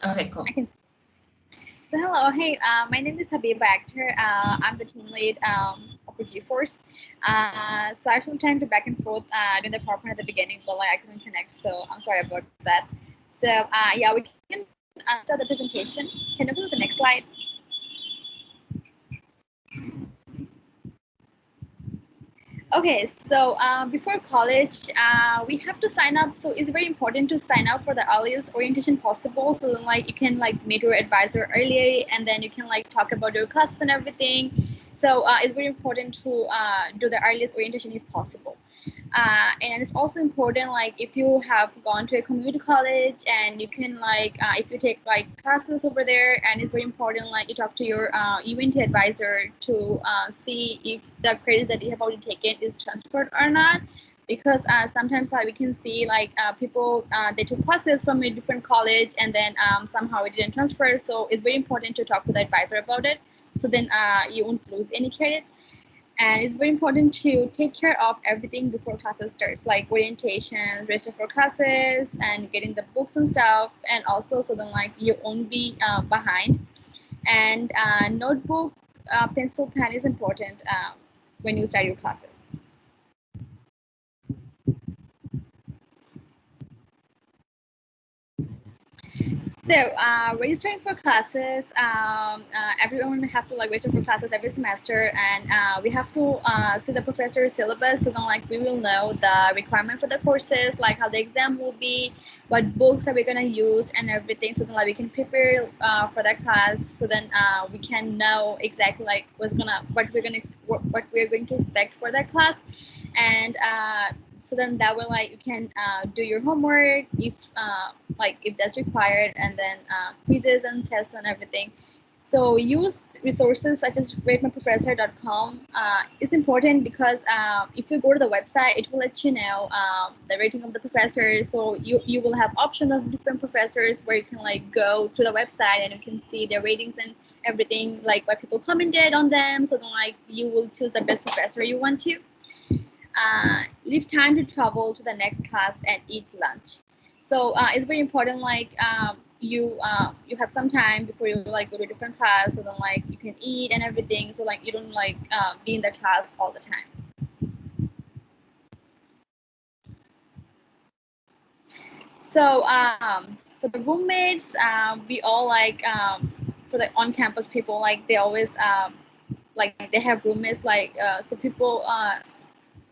Okay, cool. I can. So hello, hey, my name is Habiba Akhtar. I'm the team lead of the GeForce. So I from time to back and forth doing the PowerPoint at the beginning, but like I couldn't connect, so I'm sorry about that. So yeah, we can start the presentation. Can you go to the next slide? Okay, so before college, we have to sign up. So it's very important to sign up for the earliest orientation possible. So then, like, you can like meet your advisor earlier, and then you can like talk about your class and everything. So it's very important to do the earliest orientation if possible. And it's also important, like, if you have gone to a community college and you can like if you take like classes over there, and it's very important like you talk to your UNT advisor to see if the credits that you have already taken is transferred or not, because sometimes like we can see like people they took classes from a different college and then somehow it didn't transfer. So it's very important to talk to the advisor about it, so then you won't lose any credit. And it's very important to take care of everything before classes starts, like orientations, register for classes, and getting the books and stuff. And also, so then like you won't be behind. And notebook, pencil, pen is important when you start your classes. So registering for classes, everyone have to like register for classes every semester, and we have to see the professor's syllabus, so then like we will know the requirement for the courses, like how the exam will be, what books are we gonna use, and everything. So then like we can prepare for that class, so then we can know exactly like what we're going to expect for that class, and so then that way like you can do your homework if that's required, and then quizzes and tests and everything. So use resources such as ratemyprofessor.com is important, because if you go to the website, it will let you know the rating of the professors. So you will have option of different professors where you can like go to the website and you can see their ratings and everything, like what people commented on them. So then like you will choose the best professor you want to. Leave time to travel to the next class and eat lunch. So it's very important, like you have some time before you like go to a different class, so then like you can eat and everything, so like you don't like be in the class all the time. So for the roommates, we all like for the on-campus people, like they always like they have roommates, like so people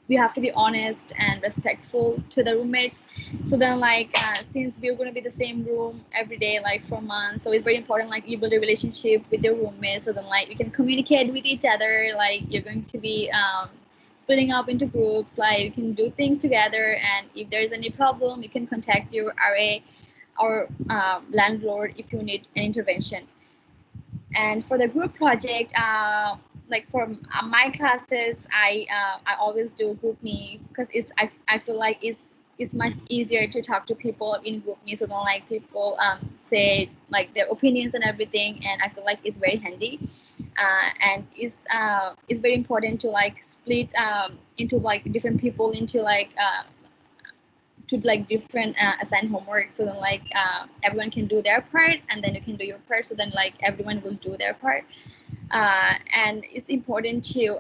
we have to be honest and respectful to the roommates. So then like since we're going to be the same room every day like for months, so it's very important like you build a relationship with your roommates, so then like you can communicate with each other, like you're going to be splitting up into groups, like you can do things together, and if there's any problem you can contact your RA or landlord if you need an intervention. And for the group project, like for my classes, I always do group me, because I feel like it's much easier to talk to people in group me, so then like people say like their opinions and everything, and I feel like it's very handy. And it's very important to like split into like different people into like to like different assigned homework, so then like everyone can do their part and then you can do your part, so then like everyone will do their part. And it's important to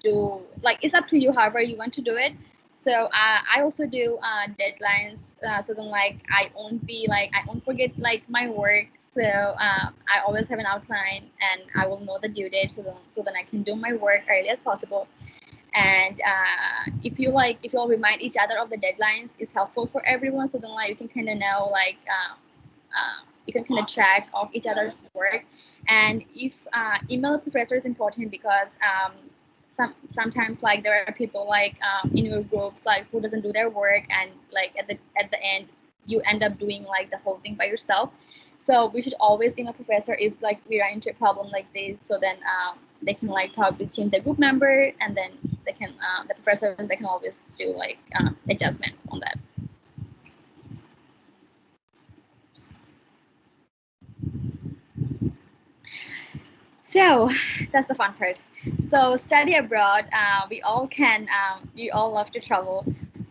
do, like, it's up to you however you want to do it. So I also do deadlines, so then like I won't forget like my work. So I always have an outline and I will know the due date, so then I can do my work early as possible. And if you all remind each other of the deadlines, it's helpful for everyone, so then like you can kind of know like you can kind of track of each other's work. And if email a professor is important, because sometimes like there are people like in your groups like who doesn't do their work, and like at the end you end up doing like the whole thing by yourself. So we should always email professor if like we run into a problem like this, so then they can like probably change the group member, and then they can the professors, they can always do like adjustment on that. So that's the fun part. So study abroad, we all can, we all love to travel.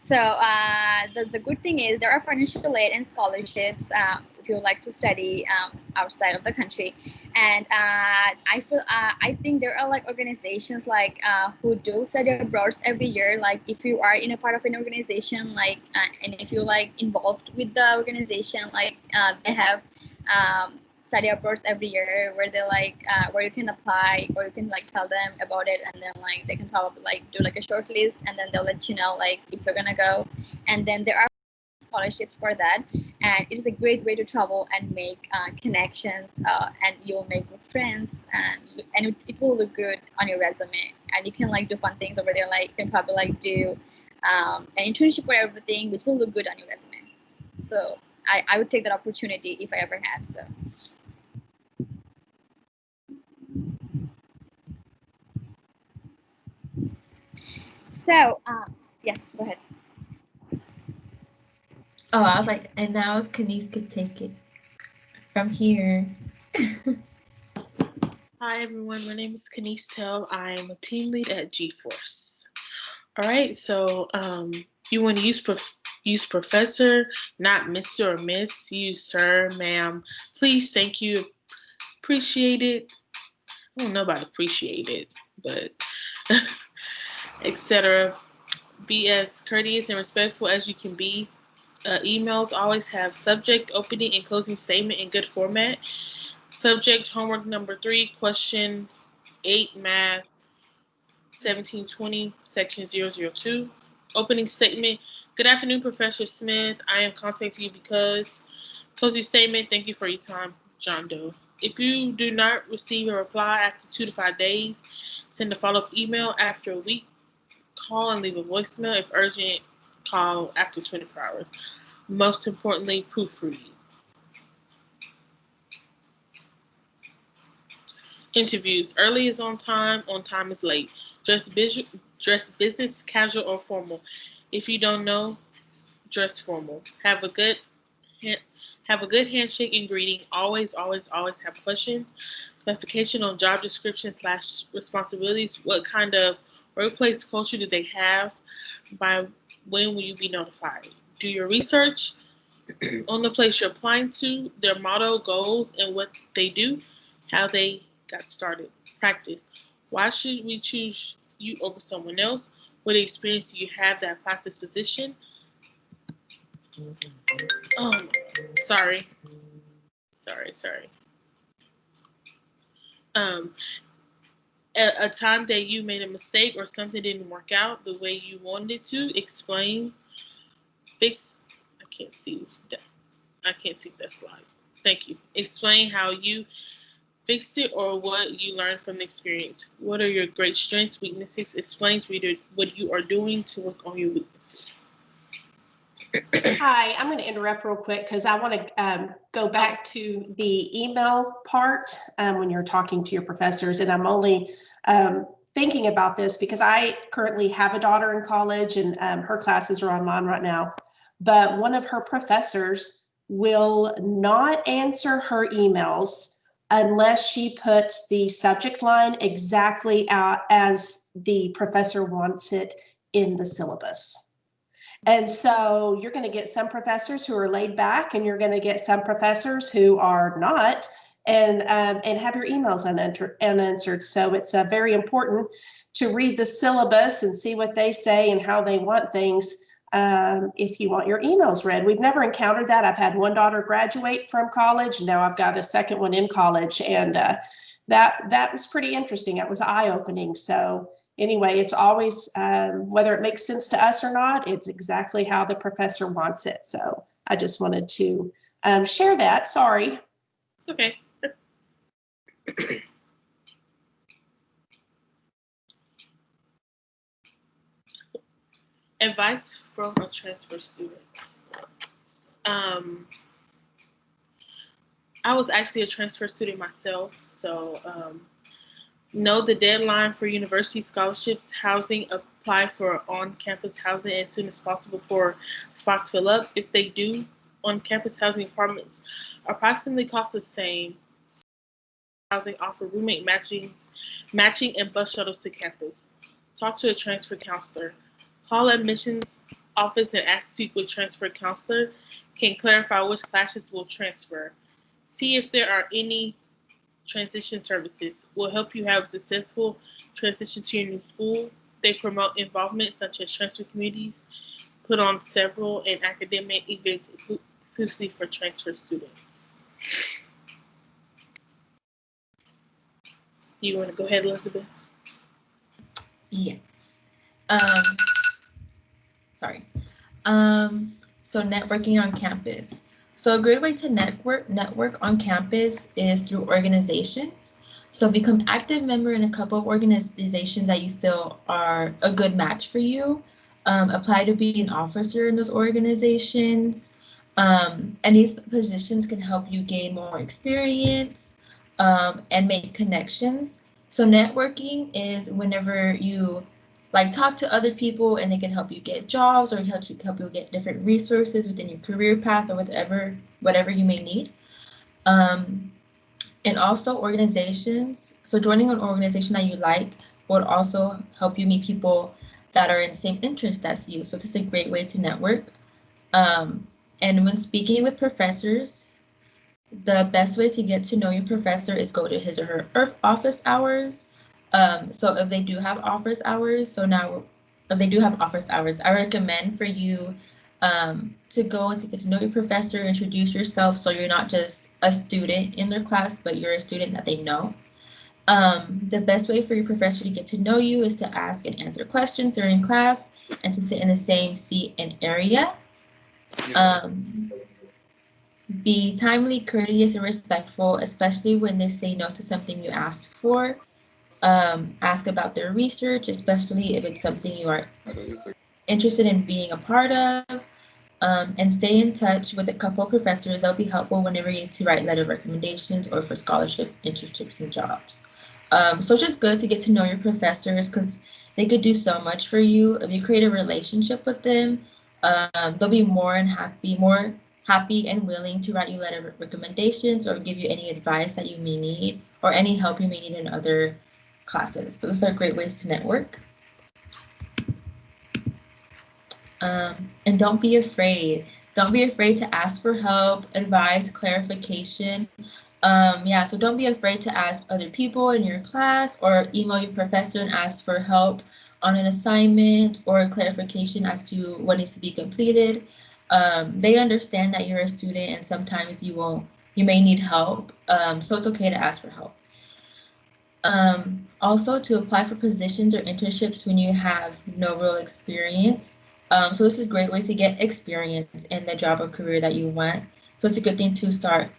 So the good thing is there are financial aid and scholarships if you would like to study outside of the country. And I think there are like organizations like who do study abroad every year. Like if you are in a part of an organization, like and if you like involved with the organization, like they have study abroad every year where they like where you can apply or you can like tell them about it, and then like they can probably like do like a short list, and then they'll let you know like if you're gonna go. And then there are scholarships for that, and it is a great way to travel and make connections, and you'll make good friends, and it will look good on your resume, and you can like do fun things over there. Like you can probably like do an internship or everything, which will look good on your resume. So I would take that opportunity if I ever have. So, yeah, go ahead. Oh, I was like, and now Kenise could take it from here. Hi everyone, my name is Kenise Tell. I'm a team lead at GeForce. All right, so you want to use professor, not Mr. or Miss. Use sir, ma'am. Please, thank you, appreciate it. I don't know about appreciate it, but etc. Be as courteous and respectful as you can be. Emails always have subject, opening, and closing statement in good format. Subject homework number 3, question 8, math 1720, section 002. Opening statement. Good afternoon, Professor Smith. I am contacting you because. Closing statement. Thank you for your time, John Doe. If you do not receive a reply after 2 to 5 days, send a follow-up email after a week. Call and leave a voicemail. If urgent, call after 24 hours. Most importantly, proofread. Interviews. Early is on time is late. Dress business casual or formal. If you don't know, dress formal. Have a good handshake and greeting. Always have questions. Clarification on job description / responsibilities. What kind of workplace culture do they have? By when will you be notified? Do your research on the place you're applying to, their motto, goals, and what they do, how they got started. Practice. Why should we choose you over someone else? What experience do you have that applies to this position? Um, sorry. Um, a time that you made a mistake or something didn't work out the way you wanted it to. Explain. Fix. I can't see that slide. Thank you. Explain how you fixed it or what you learned from the experience. What are your great strengths, weaknesses? Explains what you are doing to work on your weaknesses. Hi, I'm going to interrupt real quick because I want to go back to the email part when you're talking to your professors. And I'm only thinking about this because I currently have a daughter in college and her classes are online right now. But one of her professors will not answer her emails unless she puts the subject line exactly out as the professor wants it in the syllabus. And so you're going to get some professors who are laid back, and you're going to get some professors who are not, and have your emails unanswered. So it's very important to read the syllabus and see what they say and how they want things if you want your emails read. We've never encountered that. I've had one daughter graduate from college. Now I've got a second one in college, and that was pretty interesting. It was eye-opening. So anyway, it's always, whether it makes sense to us or not, it's exactly how the professor wants it. So I just wanted to share that. Sorry. It's okay. Advice from a transfer student. I was actually a transfer student myself, so know the deadline for university scholarships, housing. Apply for on-campus housing as soon as possible for spots fill up. If they do, on-campus housing apartments approximately cost the same. Housing offer roommate matching and bus shuttles to campus. Talk to a transfer counselor. Call admissions office and ask to speak with transfer counselor can clarify which classes will transfer. See if there are any transition services. Will help you have a successful transition to your new school. They promote involvement such as transfer committees, put on several and academic events exclusively for transfer students. Do you want to go ahead, Elizabeth? Yes. Sorry. So networking on campus. So a great way to network on campus is through organizations. So become active member in a couple of organizations that you feel are a good match for you. Apply to be an officer in those organizations. And these positions can help you gain more experience and make connections. So networking is whenever you like talk to other people and they can help you get jobs or help you get different resources within your career path or whatever you may need. And also organizations. So joining an organization that you like would also help you meet people that are in the same interest as you. So this is a great way to network. And when speaking with professors, the best way to get to know your professor is go to his or her office hours. So if they do have office hours, I recommend for you to go and to get to know your professor, introduce yourself, so you're not just a student in their class, but you're a student that they know. The best way for your professor to get to know you is to ask and answer questions during class and to sit in the same seat and area. Be timely, courteous, and respectful, especially when they say no to something you asked for. Ask about their research, especially if it's something you are interested in being a part of. And stay in touch with a couple of professors. That'll be helpful whenever you need to write letter recommendations or for scholarship, internships, and jobs. So it's just good to get to know your professors because they could do so much for you. If you create a relationship with them, they'll be more happy and willing to write you letter recommendations or give you any advice that you may need or any help you may need in other classes. So those are great ways to network. And don't be afraid. Don't be afraid to ask for help, advice, clarification. So don't be afraid to ask other people in your class or email your professor and ask for help on an assignment or clarification as to what needs to be completed. They understand that you're a student and sometimes you may need help. So it's okay to ask for help. Also to apply for positions or internships when you have no real experience. So this is a great way to get experience in the job or career that you want. So it's a good thing to start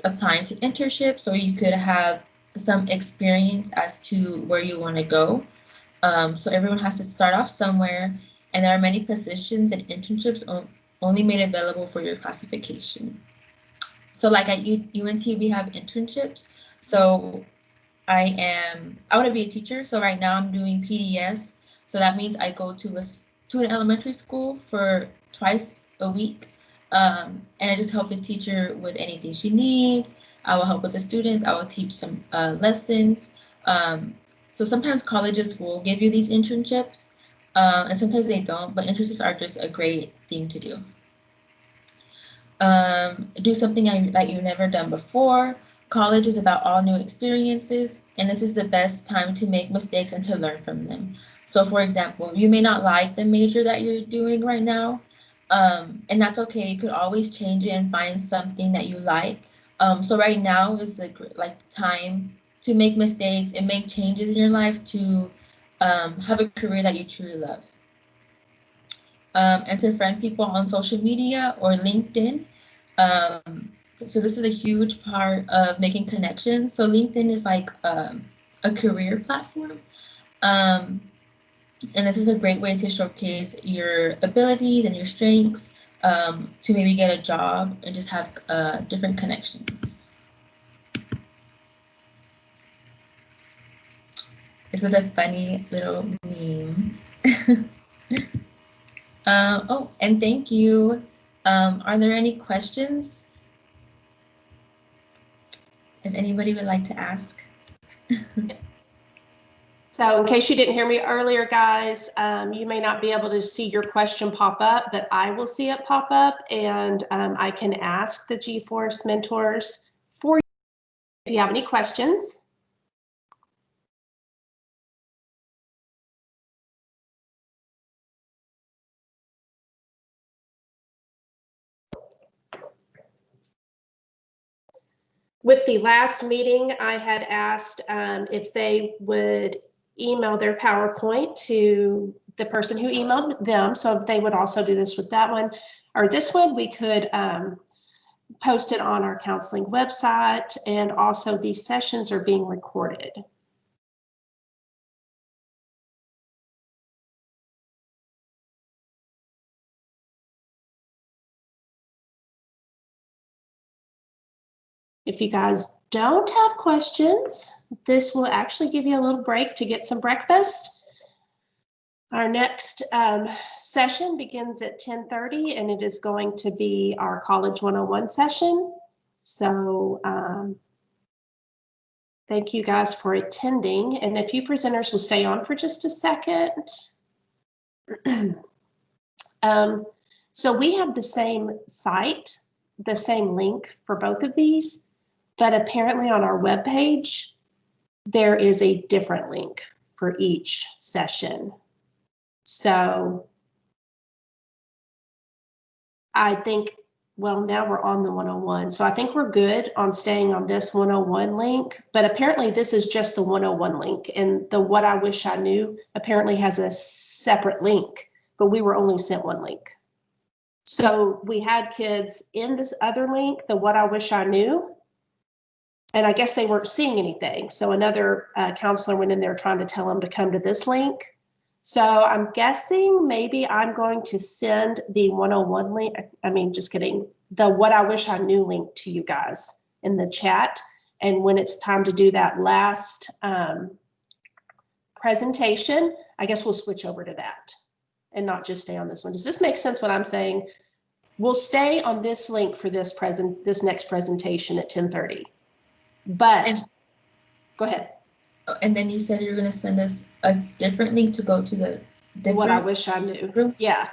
applying to internships so you could have some experience as to where you want to go. So everyone has to start off somewhere, and there are many positions and internships only made available for your classification. So like at UNT, we have internships. So I want to be a teacher. So right now I'm doing PDS. So that means I go to an elementary school for twice a week. And I just help the teacher with anything she needs. I will help with the students. I will teach some lessons. So sometimes colleges will give you these internships, and sometimes they don't, but internships are just a great thing to do. Do something that you've never done before. College is about all new experiences, and this is the best time to make mistakes and to learn from them. So for example, you may not like the major that you're doing right now, and that's okay. You could always change it and find something that you like. So right now is the time to make mistakes and make changes in your life to have a career that you truly love. And to friend people on social media or LinkedIn. So this is a huge part of making connections. So LinkedIn is like a career platform. And this is a great way to showcase your abilities and your strengths to maybe get a job and just have different connections. This is a funny little meme. And thank you. Are there any questions? If anybody would like to ask. So in case you didn't hear me earlier, guys, you may not be able to see your question pop up, but I will see it pop up, and I can ask the G-Force mentors for you if you have any questions. With the last meeting, I had asked if they would email their PowerPoint to the person who emailed them. So if they would also do this with that one or this one, we could post it on our counseling website. And also these sessions are being recorded. If you guys don't have questions, this will actually give you a little break to get some breakfast. Our next session begins at 10:30, and it is going to be our College 101 session. So thank you guys for attending. And a few presenters will stay on for just a second. So we have the same site, the same link for both of these, but apparently on our webpage, there is a different link for each session. So I think, well, now we're on the 101. So I think we're good on staying on this 101 link, but apparently this is just the 101 link, and the What I Wish I Knew apparently has a separate link, but we were only sent one link. So we had kids in this other link, the What I Wish I Knew, and I guess they weren't seeing anything. So another counselor went in there trying to tell them to come to this link. So I'm guessing maybe I'm going to send the 101 link, just kidding, the What I Wish I Knew link to you guys in the chat. And when it's time to do that last presentation, I guess we'll switch over to that and not just stay on this one. Does this make sense what I'm saying? We'll stay on this link for this next presentation at 10:30. But go ahead. And then you said you're going to send us a different link to go to the different. What I Wish I Knew. Group? Yeah,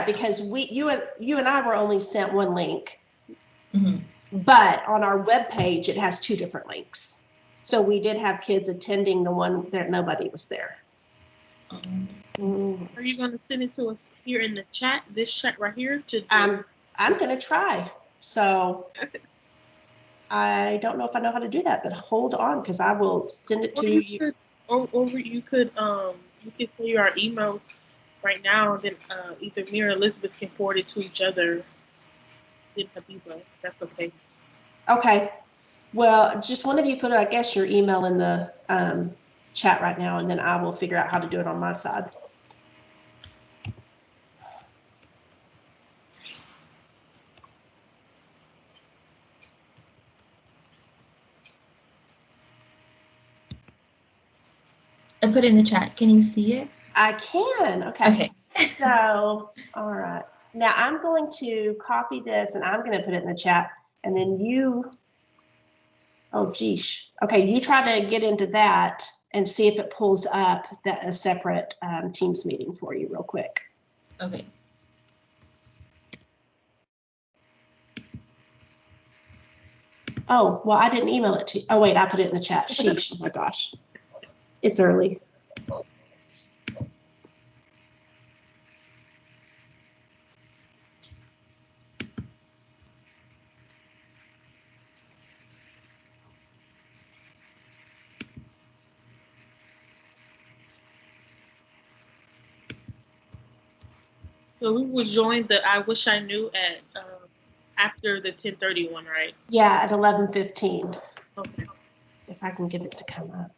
because you and I were only sent one link, but on our webpage it has two different links. So we did have kids attending the one that nobody was there. Are you going to send it to us here in the chat? This chat right here? I'm going to try. So. I don't know if I know how to do that, but hold on, because I will send it to you. You could tell you our email right now, and then either me or Elizabeth can forward it to each other. That's okay. Okay. Well, just one of you put, I guess, your email in the chat right now, and then I will figure out how to do it on my side. I put it in the chat. Can you see it? I can. Okay. So, all right. Now I'm going to copy this and I'm going to put it in the chat, and then you, oh geesh. Okay, you try to get into that and see if it pulls up a separate Teams meeting for you real quick. Okay. Oh, well, I didn't email it to you. Oh, wait, I put it in the chat. Sheesh. Oh my gosh. It's early. So we will join the I Wish I Knew at after the 10:30 one, right? Yeah, at 11:15. Okay. If I can get it to come up.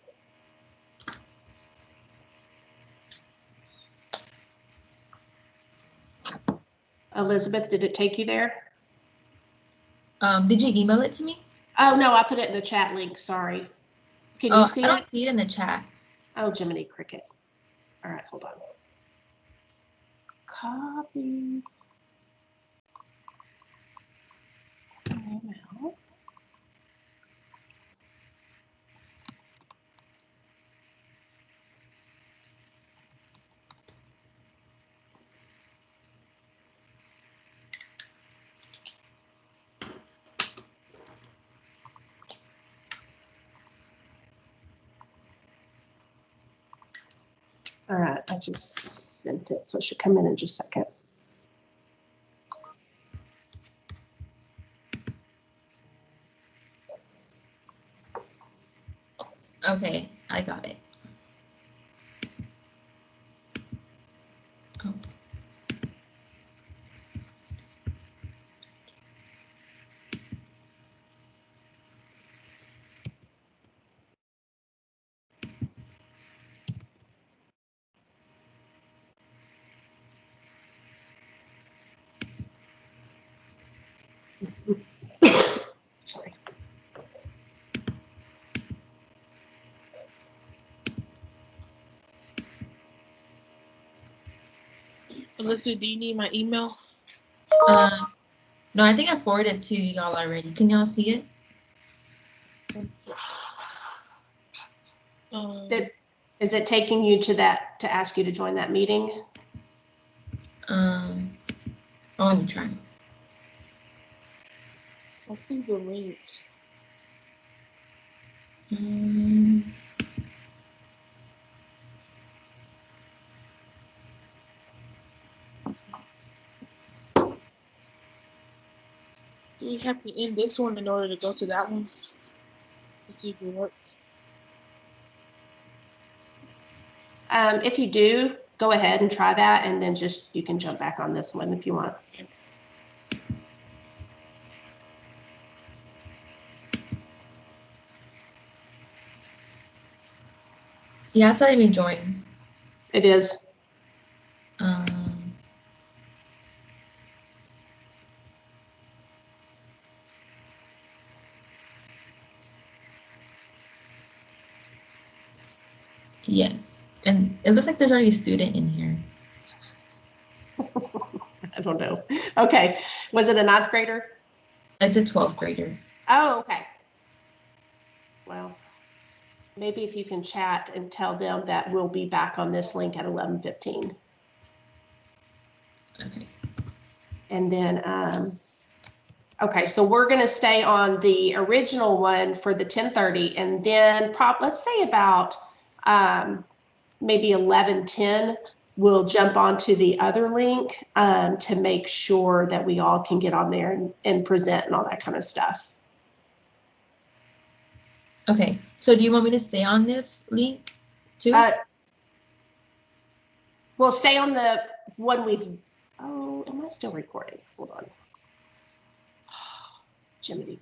Elizabeth, did it take you there? Did you email it to me? Oh, no, I put it in the chat link. Sorry. Can you see I it? don't see it in the chat. Oh, Jiminy Cricket. All right, hold on. Copy. Email. I just sent it, so it should come in just a second. Okay, I got it. Oh. Sorry. Alyssa, do you need my email? No, I think I forwarded it to y'all already. Can y'all see it? Is it taking you to that to ask you to join that meeting? Oh, let me try. I think the link. Do we have to end this one in order to go to that one? To see if it works. If you do, go ahead and try that, and then just you can jump back on this one if you want. Yeah, I thought even join. It is. Yes, and it looks like there's already a student in here. I don't know. Okay. Was it a 9th grader? It's a 12th grader. Oh, okay. Well, maybe if you can chat and tell them that we'll be back on this link at 11:15. Okay. And then, okay, so we're going to stay on the original one for the 10:30, and then let's say about maybe 11:10, we'll jump onto the other link to make sure that we all can get on there and present and all that kind of stuff. Okay, so do you want me to stay on this link too? We'll stay on the one we've, oh, am I still recording? Hold on. Jiminy.